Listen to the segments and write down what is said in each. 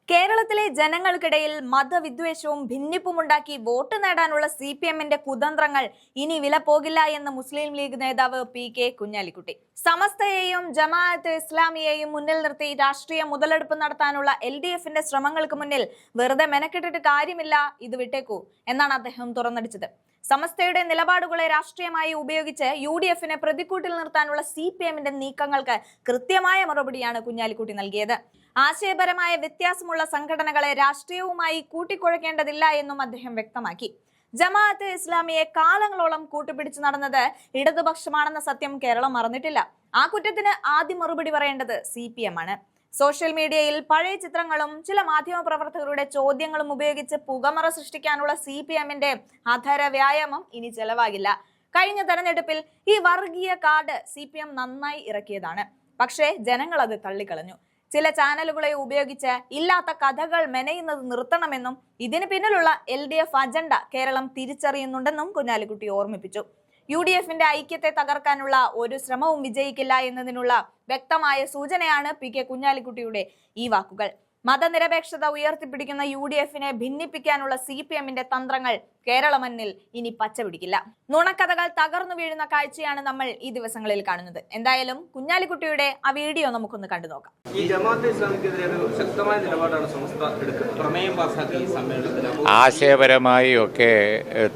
കേരളത്തിലെ ജനങ്ങൾക്കിടയിൽ മതവിദ്വേഷവും ഭിന്നിപ്പുമുണ്ടാക്കി വോട്ട് നേടാനുള്ള CPM-ന്റെ കുതന്ത്രങ്ങൾ ഇനി വില പോകില്ല എന്ന് മുസ്ലിം ലീഗ് നേതാവ് PK കുഞ്ഞാലിക്കുട്ടി. സമസ്തയെയും ജമാഅത്തെ ഇസ്ലാമിയെയും മുന്നിൽ നിർത്തി രാഷ്ട്രീയ മുതലെടുപ്പ് നടത്താനുള്ള LDF-ന്റെ ശ്രമങ്ങൾക്ക് മുന്നിൽ വെറുതെ മെനക്കെട്ടിട്ട് കാര്യമില്ല, ഇത് വിട്ടേക്കൂ എന്നാണ് അദ്ദേഹം തുറന്നടിച്ചത്. സമസ്തയുടെ നിലപാടുകളെ രാഷ്ട്രീയമായി ഉപയോഗിച്ച് UDF-നെ പ്രതിക്കൂട്ടിൽ നിർത്താനുള്ള CPM-ന്റെ നീക്കങ്ങൾക്ക് കൃത്യമായ മറുപടിയാണ് കുഞ്ഞാലിക്കുട്ടി നൽകിയത്. ആശയപരമായ വ്യത്യാസമുള്ള സംഘടനകളെ രാഷ്ട്രീയവുമായി കൂട്ടിക്കുഴയ്ക്കേണ്ടതില്ല എന്നും അദ്ദേഹം വ്യക്തമാക്കി. ജമാഅത്തെ ഇസ്ലാമിയെ കാലങ്ങളോളം കൂട്ടുപിടിച്ചു നടന്നത് ഇടതുപക്ഷമാണെന്ന സത്യം കേരളം മറന്നിട്ടില്ല. ആ കുറ്റത്തിന് ആദ്യം മറുപടി പറയേണ്ടത് CPM ആണ്. സോഷ്യൽ മീഡിയയിൽ പഴയ ചിത്രങ്ങളും ചില മാധ്യമ പ്രവർത്തകരുടെ ചോദ്യങ്ങളും ഉപയോഗിച്ച് പുകമറ സൃഷ്ടിക്കാനുള്ള CPM-ന്റെ അധര വ്യായാമം ഇനി ചെലവാകില്ല. കഴിഞ്ഞ തെരഞ്ഞെടുപ്പിൽ ഈ വർഗീയ കാർഡ് CPM നന്നായി ഇറക്കിയതാണ്. പക്ഷേ ജനങ്ങൾ അത് തള്ളിക്കളഞ്ഞു. ചില ചാനലുകളെ ഉപയോഗിച്ച് ഇല്ലാത്ത കഥകൾ മെനയുന്നത് നിർത്തണമെന്നും ഇതിന് പിന്നിലുള്ള LDF അജണ്ട കേരളം തിരിച്ചറിയുന്നുണ്ടെന്നും കുഞ്ഞാലിക്കുട്ടി ഓർമ്മിപ്പിച്ചു. UDF-ന്റെ ഐക്യത്തെ തകർക്കാനുള്ള ഒരു ശ്രമവും വിജയിക്കില്ല എന്നതിനുള്ള വ്യക്തമായ സൂചനയാണ് PK കുഞ്ഞാലിക്കുട്ടിയുടെ ഈ വാക്കുകൾ. മതനിരപേക്ഷത ഉയർത്തിപ്പിടിക്കുന്ന UDF-നെ ഭിന്നിപ്പിക്കാനുള്ള CPM-ന്റെ തന്ത്രങ്ങൾ കേരള മണ്ണിൽ ഇനി പച്ചപിടിക്കില്ല. നുണക്കഥകൾ തകർന്നു വീഴുന്ന കാഴ്ചയാണ് നമ്മൾ ഈ ദിവസങ്ങളിൽ കാണുന്നത്. എന്തായാലും കുഞ്ഞാലിക്കുട്ടിയുടെ ആ വീഡിയോ നമുക്കൊന്ന് കണ്ടു നോക്കാം. ഈ ജമാഅത്തെ ഇസ്ലാമിക്കെതിരെ ശക്തമായ നിലപാടാണ് സമസ്ത എടുക്കുന്നത്. പ്രമേയം പാസാക്കി ഈ സമ്മേളനത്തിൽ ആശയപരമായി ഒക്കെ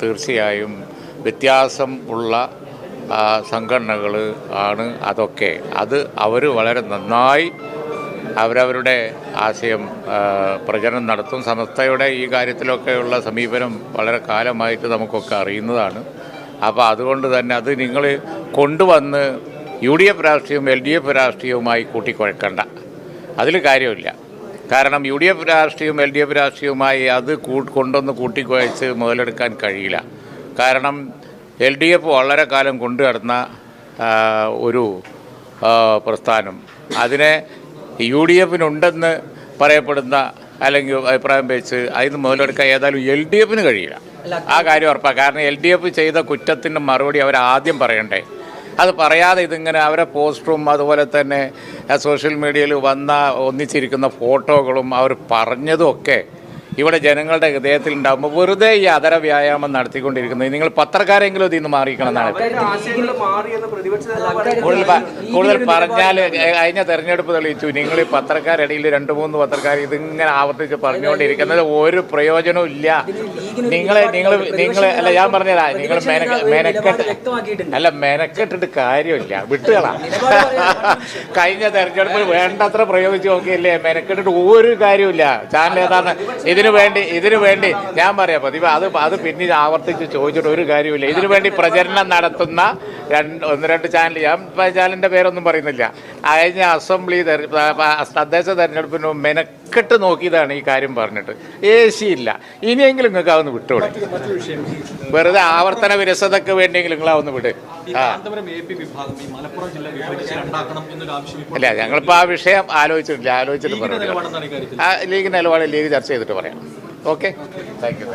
തീർച്ചയായും വ്യത്യാസം ഉള്ള സംഘടനകൾ ആണ് അതൊക്കെ. അത് അവർ വളരെ നന്നായി അവരവരുടെ ആശയം പ്രചരണം നടത്തും. സമസ്തയുടെ ഈ കാര്യത്തിലൊക്കെയുള്ള സമീപനം വളരെ കാലമായിട്ട് നമുക്കൊക്കെ അറിയുന്നതാണ്. അപ്പോൾ അതുകൊണ്ട് തന്നെ അത് നിങ്ങൾ കൊണ്ടുവന്ന് UDF രാഷ്ട്രീയവും LDF രാഷ്ട്രീയവുമായി കൂട്ടിക്കുഴക്കണ്ട, അതിൽ കാര്യമില്ല. കാരണം UDF രാഷ്ട്രീയവും LDF രാഷ്ട്രീയവുമായി അത് കൊണ്ടൊന്ന് കൂട്ടിക്കുഴച്ച് മുതലെടുക്കാൻ കഴിയില്ല. കാരണം LDF വളരെ കാലം കൊണ്ടു നടന്ന ഒരു പ്രസ്ഥാനം, അതിനെ UDF-നുണ്ടെന്ന് പറയപ്പെടുന്ന അല്ലെങ്കിൽ അഭിപ്രായം വെച്ച് അതിന് മുതലെടുക്കാൻ ഏതായാലും LDF-ന് കഴിയില്ല. ആ കാര്യം ഉറപ്പാണ്. കാരണം LDF ചെയ്ത കുറ്റത്തിന് മറുപടി അവർ ആദ്യം പറയണ്ടേ. അത് പറയാതെ ഇതിങ്ങനെ അവരെ പോസ്റ്ററും അതുപോലെ തന്നെ സോഷ്യൽ മീഡിയയിൽ വന്ന ഒന്നിച്ചിരിക്കുന്ന ഫോട്ടോകളും അവർ പറഞ്ഞതും ഒക്കെ ഇവിടെ ജനങ്ങളുടെ ഹൃദയത്തിൽ ഉണ്ടാകുമ്പോൾ വെറുതെ ഈ അതര വ്യായാമം നടത്തിക്കൊണ്ടിരിക്കുന്നത് നിങ്ങൾ പത്രക്കാരെങ്കിലും ഇതിൽ നിന്ന് മാറിക്കണം എന്നാണ്. കൂടുതൽ പറഞ്ഞാൽ കഴിഞ്ഞ തെരഞ്ഞെടുപ്പ് തെളിയിച്ചു. നിങ്ങൾ ഈ പത്രക്കാരിടയിൽ 2-3 പത്രക്കാർ ഇതിങ്ങനെ ആവർത്തിച്ച് പറഞ്ഞുകൊണ്ടിരിക്കുന്നത് ഒരു പ്രയോജനവും ഇല്ല. നിങ്ങൾ അല്ല, ഞാൻ പറഞ്ഞതാ, നിങ്ങൾ മെനക്കെട്ടിട്ട് കാര്യമില്ല, വിട്ടുകളാ. കഴിഞ്ഞ തെരഞ്ഞെടുപ്പിൽ വേണ്ടത്ര പ്രയോഗിച്ച് നോക്കിയില്ലേ, മെനക്കെട്ടിട്ട് ഒരു കാര്യമില്ല. ചാനൽ ഏതാണ് ഇതിനു വേണ്ടി ഞാൻ പറയാം പതിവ് അത് പിന്നീട് ആവർത്തിച്ച് ചോദിച്ചിട്ട് ഒരു കാര്യമില്ല. ഇതിനു വേണ്ടി പ്രചരണം നടത്തുന്ന 1-2 ചാനൽ, ഞാൻ ചാനലിൻ്റെ പേരൊന്നും പറയുന്നില്ല, കഴിഞ്ഞ അസംബ്ലി തദ്ദേശ തെരഞ്ഞെടുപ്പിന് മെനക്കെട്ട് നോക്കിയതാണ് ഈ കാര്യം പറഞ്ഞിട്ട്. ഇല്ല, ഇനിയെങ്കിലും നിങ്ങൾക്ക് അതൊന്ന് വിട്ടുകൂടെ? വെറുതെ ആവർത്തന വിരസതയ്ക്ക് വേണ്ടിയെങ്കിലും നിങ്ങളാവുന്ന വിട്. അല്ല, ഞങ്ങളിപ്പോൾ ആ വിഷയം ആലോചിച്ചിട്ട് പറയാം. ലീഗ് നിലപാട് ലീഗ് ചർച്ച ചെയ്തിട്ട് പറയാം. Okay, thank you.